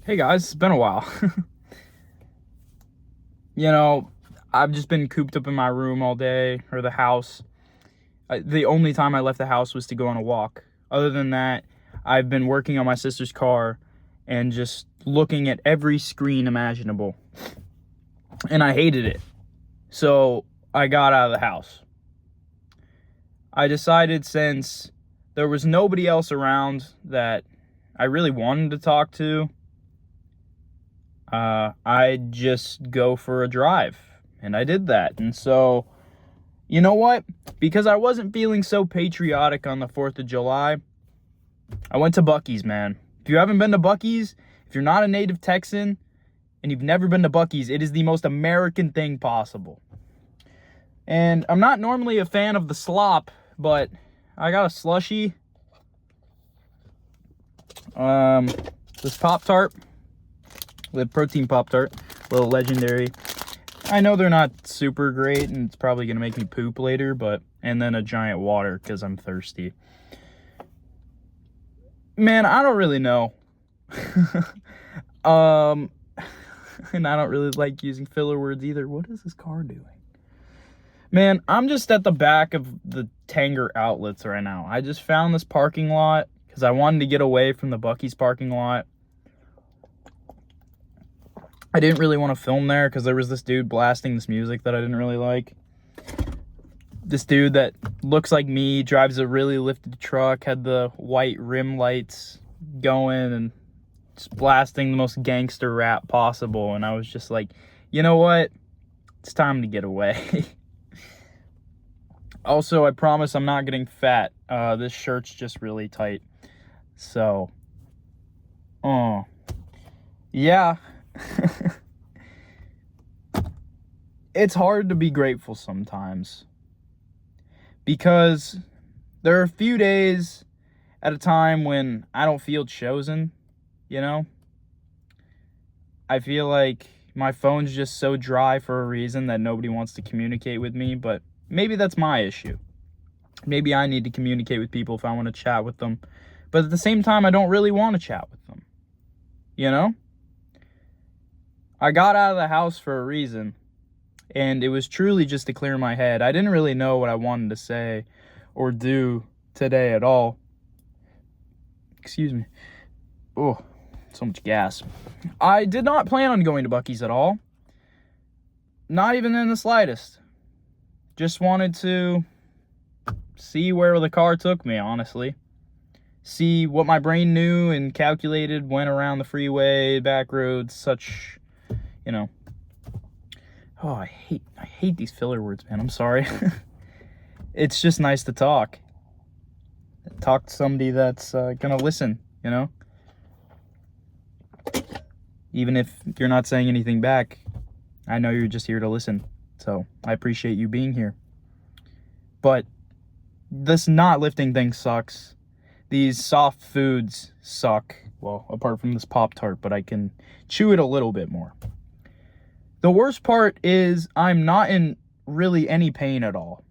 Hey guys, it's been a while. you know, I've just been cooped up in my room all day, or the house. The only time I left the house was to go on a walk. Other than that, I've been working on my sister's car and just looking at every screen imaginable. And I hated it. So I got out of the house. I decided, since there was nobody else around that I really wanted to talk to, I'd just go for a drive. And I did that. And so, you know what? Because I wasn't feeling so patriotic on the 4th of July, I went to Buc-ee's, man. If you haven't been to Buc-ee's, if you're not a native Texan and you've never been to Buc-ee's, it is the most American thing possible. And I'm not normally a fan of the slop, but I got a slushie. This Pop-Tart, the protein Pop-Tart, little legendary. I know they're not super great, and it's probably going to make me poop later, and then a giant water because I'm thirsty. Man, I don't really know. And I don't really like using filler words either. What is this car doing? Man, I'm just at the back of the Tanger Outlets right now. I just found this parking lot because I wanted to get away from the Buc-ee's parking lot. I didn't really want to film there because there was this dude blasting this music that I didn't really like. This dude that looks like me, drives a really lifted truck, had the white rim lights going and just blasting the most gangster rap possible. And I was just like, you know what? It's time to get away. Also, I promise I'm not getting fat. This shirt's just really tight. So, yeah. It's hard to be grateful sometimes, because there are a few days at a time when I don't feel chosen, you know? I feel like my phone's just so dry for a reason that nobody wants to communicate with me, but maybe that's my issue. Maybe I need to communicate with people if I want to chat with them. But at the same time, I don't really want to chat with them, you know? I got out of the house for a reason, and it was truly just to clear my head. I didn't really know what I wanted to say or do today at all. Excuse me. Oh, so much gas. I did not plan on going to Buc-ee's at all. Not even in the slightest. Just wanted to see where the car took me, honestly. See what my brain knew and calculated, went around the freeway, back roads, such, you know. Oh, I hate these filler words, man. I'm sorry. It's just nice to talk. Talk to somebody that's gonna listen, you know? Even if you're not saying anything back, I know you're just here to listen. So I appreciate you being here. But this not lifting thing sucks. These soft foods suck. Well, apart from this Pop-Tart, but I can chew it a little bit more. The worst part is I'm not in really any pain at all.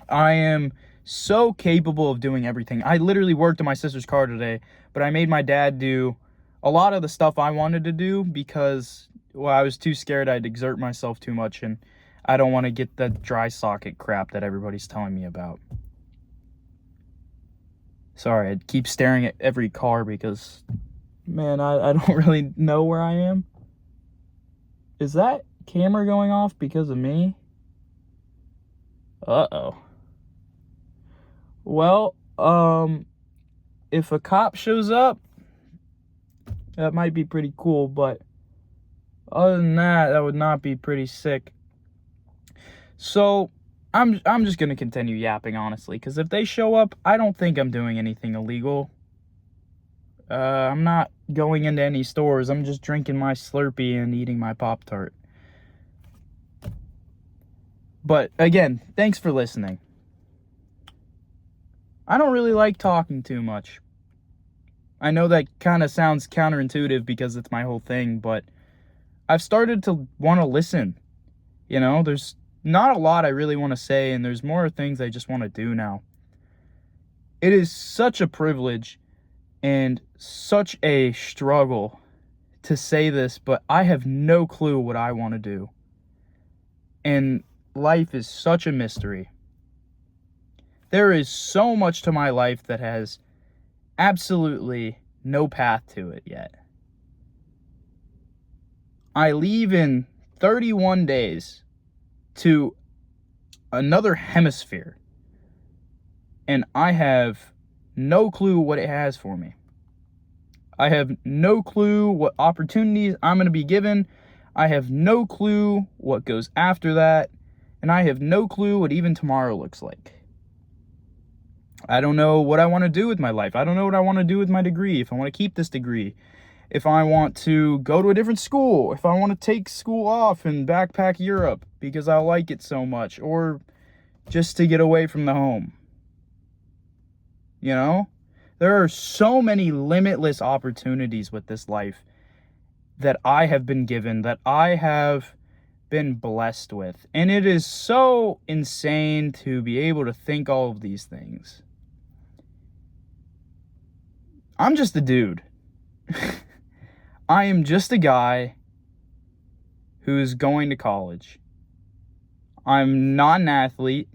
I am so capable of doing everything. I literally worked on my sister's car today, but I made my dad do a lot of the stuff I wanted to do because, well, I was too scared I'd exert myself too much, and I don't want to get that dry socket crap that everybody's telling me about. Sorry, I keep staring at every car because, man, I don't really know where I am. Is that camera going off because of me? Uh-oh. Well, if a cop shows up, that might be pretty cool, but other than that, that would not be pretty sick. So, I'm just gonna continue yapping, honestly, because if they show up, I don't think I'm doing anything illegal. I'm not going into any stores. I'm just drinking my Slurpee and eating my Pop-Tart. But again, thanks for listening. I don't really like talking too much. I know that kind of sounds counterintuitive because it's my whole thing, but I've started to want to listen. You know, there's not a lot I really want to say, and there's more things I just want to do now. It is such a privilege and such a struggle to say this, but I have no clue what I want to do. And life is such a mystery. There is so much to my life that has absolutely no path to it yet. I leave in 31 days to another hemisphere, and I have no clue what it has for me. I have no clue what opportunities I'm going to be given. I have no clue what goes after that, and I have no clue what even tomorrow looks like. I don't know what I want to do with my life. I don't know what I want to do with my degree, if I want to keep this degree, if I want to go to a different school, if I want to take school off and backpack Europe because I like it so much, or just to get away from the home. You know? There are so many limitless opportunities with this life that I have been given, that I have been blessed with. And it is so insane to be able to think all of these things. I'm just a dude. I am just a guy who's going to college. I'm not an athlete.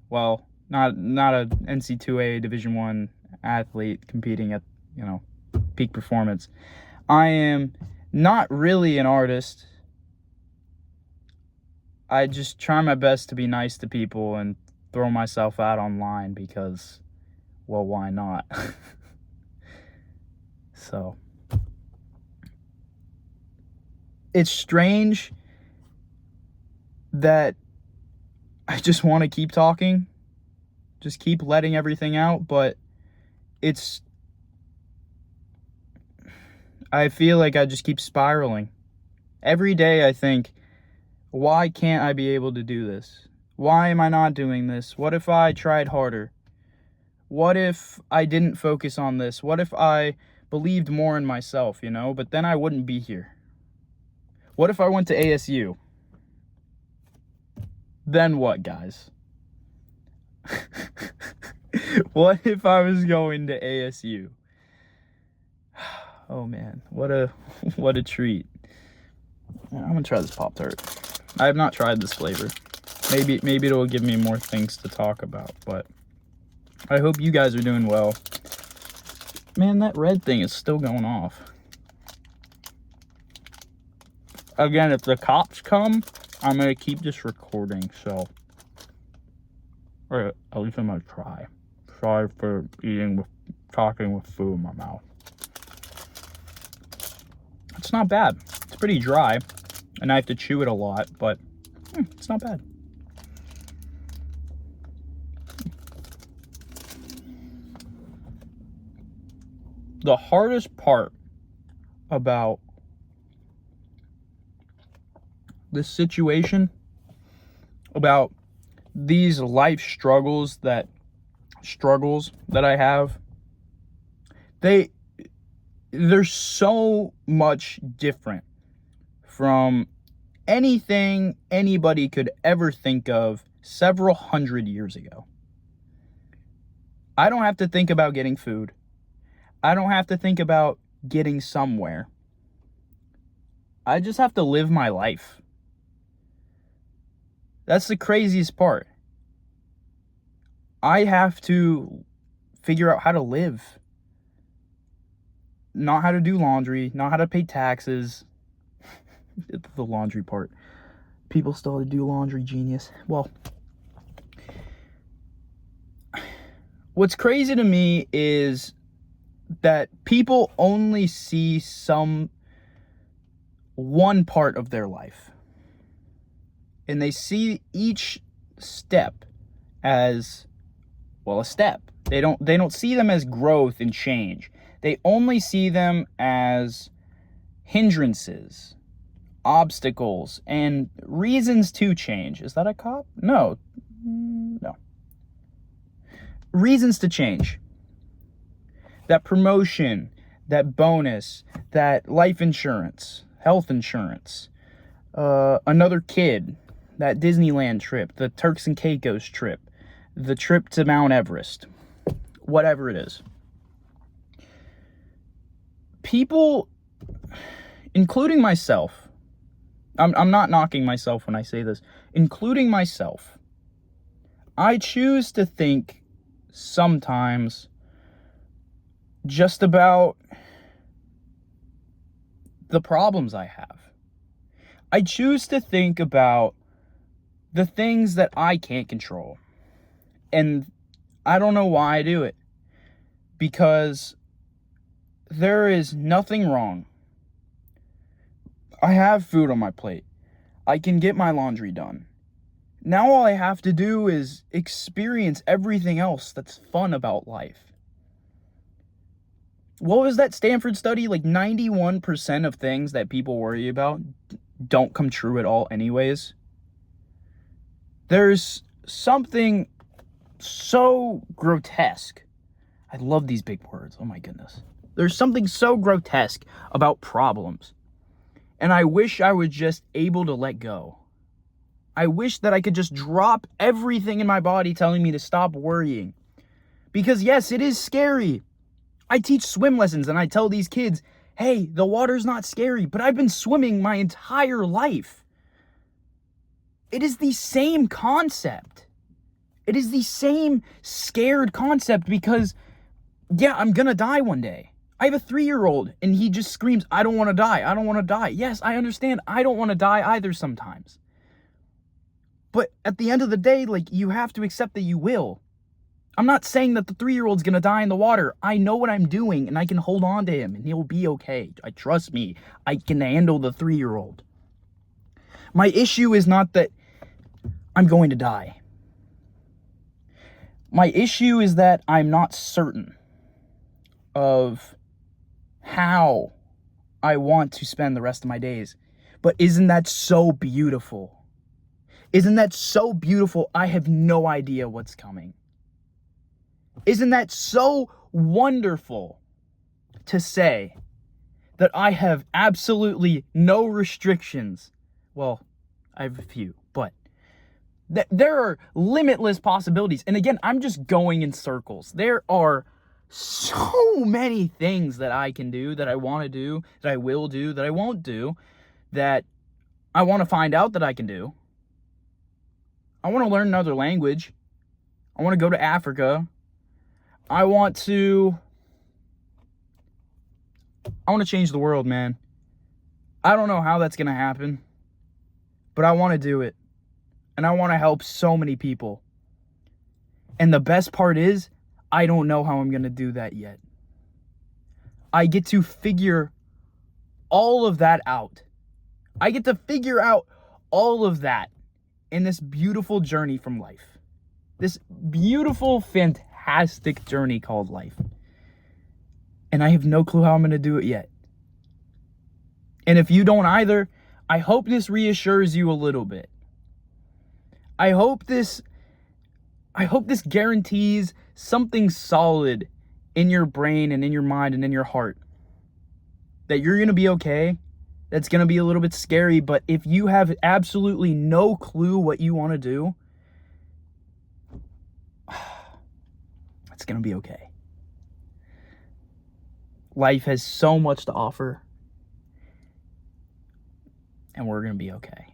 Well, not a NC2A Division I athlete competing at, peak performance. I am not really an artist. I just try my best to be nice to people and throw myself out online because, well, why not? So, it's strange that I just want to keep talking, just keep letting everything out, but I feel like I just keep spiraling. Every day I think, why can't I be able to do this? Why am I not doing this? What if I tried harder? What if I didn't focus on this? What if I believed more in myself, But then I wouldn't be here. What if I went to ASU? Then what, guys? What if I was going to ASU? Oh man, what a treat. I'm gonna try this Pop-Tart. I have not tried this flavor. Maybe it'll give me more things to talk about, but I hope you guys are doing well. Man, that red thing is still going off. Again, if the cops come, I'm gonna keep this recording, so, or at least I'm gonna try. Sorry for talking with food in my mouth. It's not bad. It's pretty dry, and I have to chew it a lot, but it's not bad. The hardest part about this situation, about these life struggles that I have, they're so much different from anything anybody could ever think of several hundred years ago. I don't have to think about getting food. I don't have to think about getting somewhere. I just have to live my life. That's the craziest part. I have to figure out how to live. Not how to do laundry, not how to pay taxes. The laundry part. People still have to do laundry, genius. Well, what's crazy to me is that people only see one part of their life. And they see each step as, well, a step. They don't see them as growth and change. They only see them as hindrances, obstacles, and reasons to change. Is that a cop? No. Reasons to change. That promotion, that bonus, that life insurance, health insurance, another kid, that Disneyland trip, the Turks and Caicos trip, the trip to Mount Everest, whatever it is. People, including myself. I'm not knocking myself when I say this. Including myself. I choose to think sometimes just about the problems I have. I choose to think about the things that I can't control. And I don't know why I do it. Because there is nothing wrong. I have food on my plate. I can get my laundry done. Now all I have to do is experience everything else that's fun about life. What was that Stanford study? Like 91% of things that people worry about don't come true at all anyways. There's something so grotesque. I love these big words. Oh my goodness. There's something so grotesque about problems. And I wish I was just able to let go. I wish that I could just drop everything in my body telling me to stop worrying. Because yes, it is scary. I teach swim lessons and I tell these kids, hey, the water's not scary, but I've been swimming my entire life. It is the same concept. It is the same scared concept because, yeah, I'm gonna die one day. I have a 3-year-old and he just screams, I don't want to die. I don't want to die. Yes, I understand. I don't want to die either sometimes. But at the end of the day, like, you have to accept that you will. I'm not saying that the 3-year-old's gonna die in the water. I know what I'm doing and I can hold on to him and he'll be okay. Trust me, I can handle the 3-year-old. My issue is not that I'm going to die. My issue is that I'm not certain of how I want to spend the rest of my days. But isn't that so beautiful? Isn't that so beautiful? I have no idea what's coming. Isn't that so wonderful to say that I have absolutely no restrictions? Well, I have a few, but there are limitless possibilities. And again, I'm just going in circles. There are so many things that I can do, that I want to do, that I will do, that I won't do, that I want to find out that I can do. I want to learn another language. I want to go to Africa. I want to change the world, man. I don't know how that's going to happen, but I want to do it. And I want to help so many people. And the best part is, I don't know how I'm going to do that yet. I get to figure all of that out. I get to figure out all of that in this beautiful journey from life. This beautiful, fantastic journey called life. And I have no clue how I'm going to do it yet. And if you don't either, I hope this reassures you a little bit. I hope this guarantees something solid in your brain and in your mind and in your heart. That you're going to be okay. That's going to be a little bit scary, but if you have absolutely no clue what you want to do, it's going to be okay. Life has so much to offer, and we're going to be okay.